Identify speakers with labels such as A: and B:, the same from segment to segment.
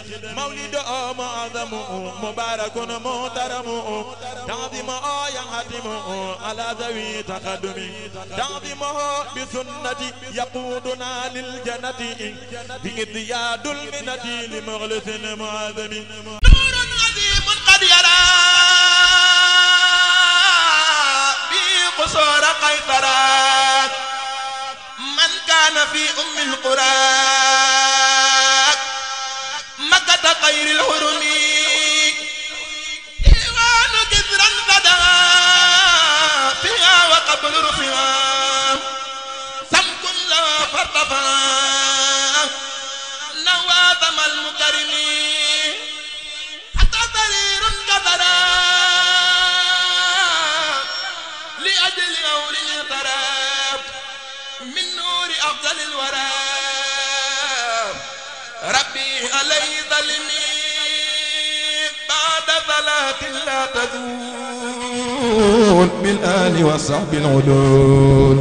A: مولد معظم مبارك محترم تعظيم ينهدم على ذوي تقدم تعظيمه بسنة يقودنا للجنة بإذياد المنة لمغلث معظم نور عظيم قد يرى بقصور قيصرات من كان في القرى مكة خير الهرم إيوان كثرا غدا فيها وقبل رفها سمك لا فارتفع نواظم المكرم حتى ضرير كثرا لأجل نور ترى من نور أفضل الورى ربي علي ظلمي بعد صلاة لا تزول بالآل وصحب العدول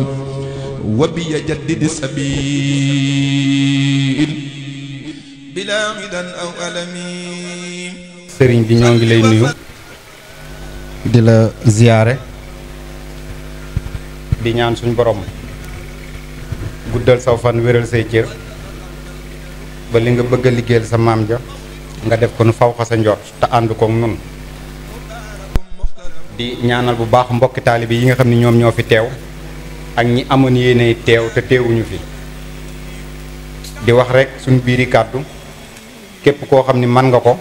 A: وبيجدد السبيل بلا غدا أو ألمي
B: sëriñ bi ñoo ngi lay nuyu di la ziyaare di ñaan suñ borom guddal saw fan wéral say cër ba li nga bëgg a liggéeyal sa maam ja nga def ko nu faw xa sa njort te ànd koog nun di ñaanal bu baax mbokki taalibe yi nga xam ne ñoom ñoo fi teew ak ñi amoon yéene teew te teewuñu fi di wax rek suñu biiri kàddu képp koo xam ni mën nga ko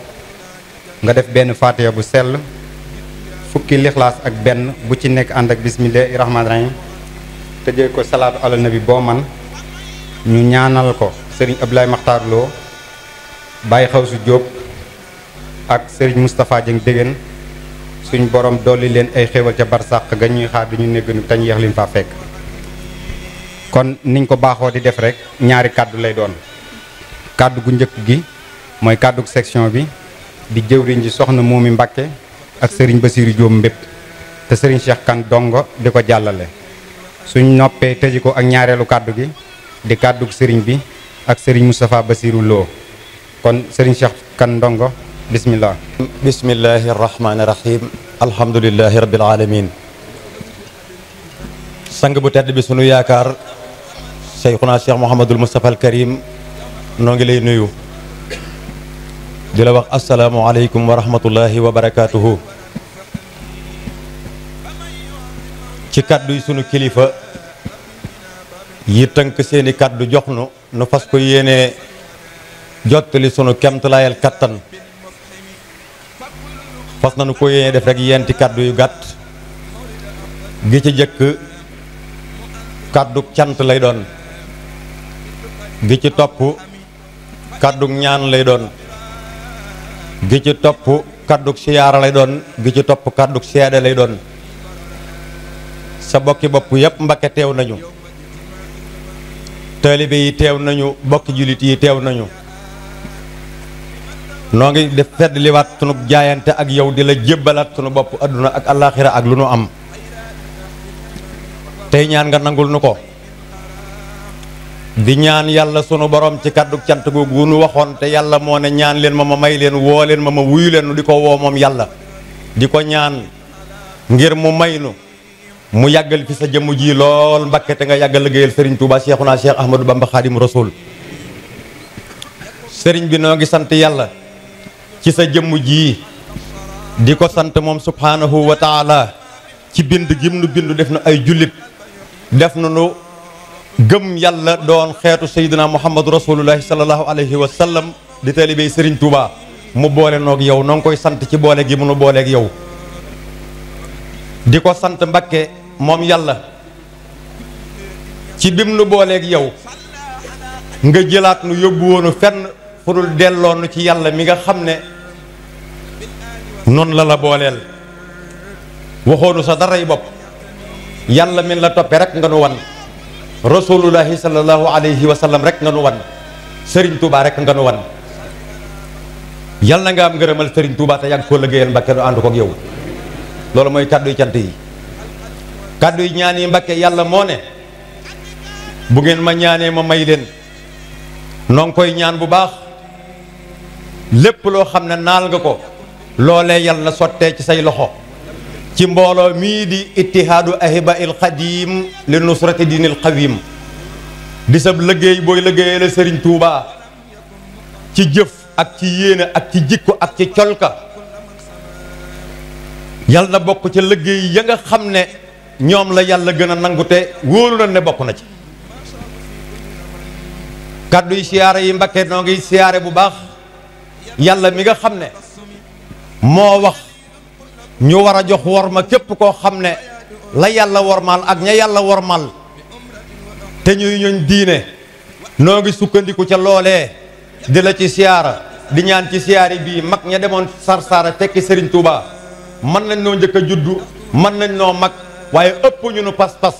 B: nga def benn faatiha bu sell fukki lixlaas ak benn bu ci nekk ànd ak bismillahi rahmaani rahim tëjee ko salaatu ala nabi boo man ñu ñaanal ko sëriñ Abdoulaye Makhtar Lo Baye Xawsu Diop ak sëriñ Moustapha Dieng Dégén suñ borom dolli leen ay xéewal ca barsàq ga ñuy xaar duñu néggnu tañ yeex liñ faa fekk kon niñ ko baaxoo di def rek ñaari kàddu lay doon kàddu gu njëkk gi mooy kàddu section bi di jëwriñ ji soxna Moomi Mbàkke ak sëriñ Basiiru Jóob mbépp te sëriñ Cheikh Kan dongo di ko jàllale suñ noppee tëji ko ak ñaareelu kàddu gi di kàddu sëriñ bi ak sëriñ Moustapha Basiiru Lo kon sëriñ Cheikh Kan ndongo bismillah
C: bismillahi rahmaani rahim alhamdulillahi rabbil alamin sang bu tedd bi sunu yaakaar Cheikhuna Cheikh Mouhamadul Moustapha al Karim noo ngi lay nuyu di la wax asalaamualeykum wa rahmatullahi wa barakaatuhu ci kàddu yi sunu kilifa yi tënk seeni kàddu jox nu fas ko yéene jottali sunu kemtalaayal kattan fas nañu ko yéene def rek yenti kàddu yu gàtt gi ci jëkk kàddu cant lay doon gi ci topp kàddu ñaan lay doon gi ci topp kàddu siyaara lay doon gi ci topp kàddu seede lay doon sa bokki bopp yépp Mbakke teew nañu taalibe yi teew nañu bokki jullit yi teew nañu noo ngi def fedd liwaat sunu jaayante ak yow di la jébbalaat sunu bopp adduna ak àllaaxira ak lu nu am tey ñaan nga nangul nu ko di ñaan yàlla sunu borom ci kàddu cant googu nu waxoon te yàlla moo ne ñaan leen ma may leen woo leen ma wuyu leen nu di ko woo moom yàlla di ko ñaan ngir mu may nu mu yàggal fi sa jëmm ji lool Mbakke te nga yàggal liggéeyal Serigne Touba Cheikhouna Cheikh Ahmadou Bamba Khadim Rasoul Serigne bi noo ngi sant yàlla ci sa jëmm ji di ko sant moom subhanahu wa taala ci bind gim nu bindu def na ay jullit def na nu gëm yàlla doon xeetu sayyidina Muhammadu rasulullahi sallallahu alayhi wa sallam di talibey Serigne Touba mu boole noog yow noo ngi koy sant ci boole gi mu nu booleeg yow di ko sant Mbakke moom yàlla ci bim nu booleeg yow nga jëlaat nu yóbbu woonu fenn fu dul delloonu ci yàlla mi nga xam ne noonu la booleel waxoonu sa daray bopp yàlla min la toppe rek nga nu wan rasulullahi sallallahu alayhi wa sallam rek nga nu wan Serigne Touba rek nga nu wan yàlla nga am ngërëmal Serigne Touba te yàgg koo liggéeyal Mbakke nu ànd koog yow loolu mooy kàddu yu cant yi kàddu yi ñaan yi Mbakke yàlla moo ne bu ngeen ma ñaanee ma may leen noo ngi koy ñaan bu baax lépp loo xam ne naal nga ko loolee yal na sottee ci say loxo ci mbooloo mii di ittihaadu ahiba il xadim li nusrati diinil xawim di sab liggéey booy liggéeyee la Sëriñ Tuubaa ci jëf ak ci yéene ak ci jikko ak ci colka yal na bokk ca liggéey ya nga xam ne ñoom la yàlla gën a nangu te wóolu na ne bokk na ci kàddu yi siyaare yi Mbakke noo ngi siyaare bu baax yàlla mi nga xam ne moo wax ñu war a jox worma képp koo xam ne la yàlla wormaal ak ña yàlla wormaal te ñuy ñoñ diine noo ngi sukkandiku ca loolee di la ci siyaara di ñaan ci siyaari bii mag ña demoon Sarsara tekki Serigne Touba mën nañ noo njëkk a juddu mën nañ noo mag waaye ëpp ñu nu pas-pas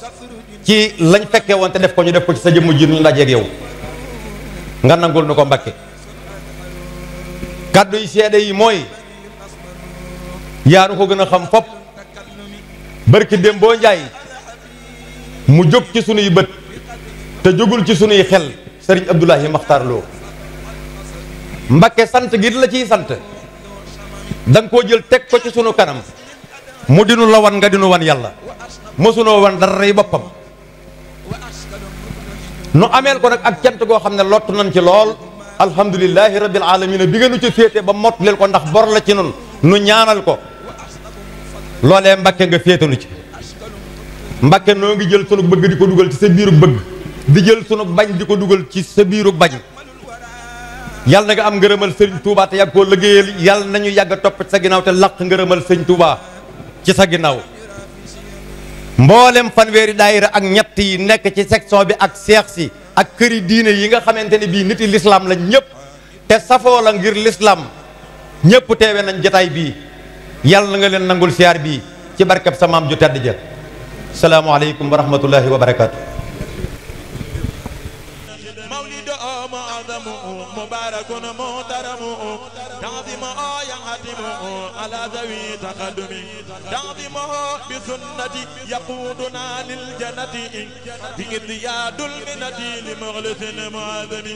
C: ci lañ fekkee woon te def ko ñu def ko ci sa jëmm ji ñu ndajeeg yow nga nangul nu ko Mbakke kàddu yi seede yi mooy yaa nu ko gën a xam fopp barki dem boo njaay mu jóg ci sunuy bët te jógul ci sunuy xel Sëriñ Abdoulahi Maxtaar Lo Mbakke sant gi la ciy sant da nga koo jël teg ko ci sunu kanam mu dinu la wan nga dinu wan yàlla mosunoo wan dara rey boppam nu ameel ko nag ak cant goo xam ne lott nañ ci lool alhamdulilahi rabbil alamina bi nga nu ci féete ba mott leel ko ndax bor la ci nun nu ñaanal ko loolee Mbakke nga féetalu ci Mbakke noo ngi jël sunu bëgg di ko dugal ci sa biiru bëgg di jël sunu bañ di ko dugal ci sa biiru bañ yàlla na nga am ngërëmal sëriñ Touba te yàgg koo liggéeyal yàlla nañu yàgg a topp sa ginnaaw te laq ngërëmal sëriñ Touba ci sa ginnaaw mboolem fanweeri daayira ak ñett yi nekk ci section bi ak seex si ak këri diine yi nga xamante ne bii nit yi lislaam la ñëpp te safoo la ngir lislaam ñëpp teewe nañ jotaay bii yàlla na nga leen nangul siyaar bii ci barkeb sa maam ju tedd ja salaamualeykum wa rahmatullahi wa barakaatu.
A: مبارك محترم تعظيمه يحتم على ذوي تقدم تعظيمه بسنتي يقودنا للجنة بإرياد المنة لمخلص معظم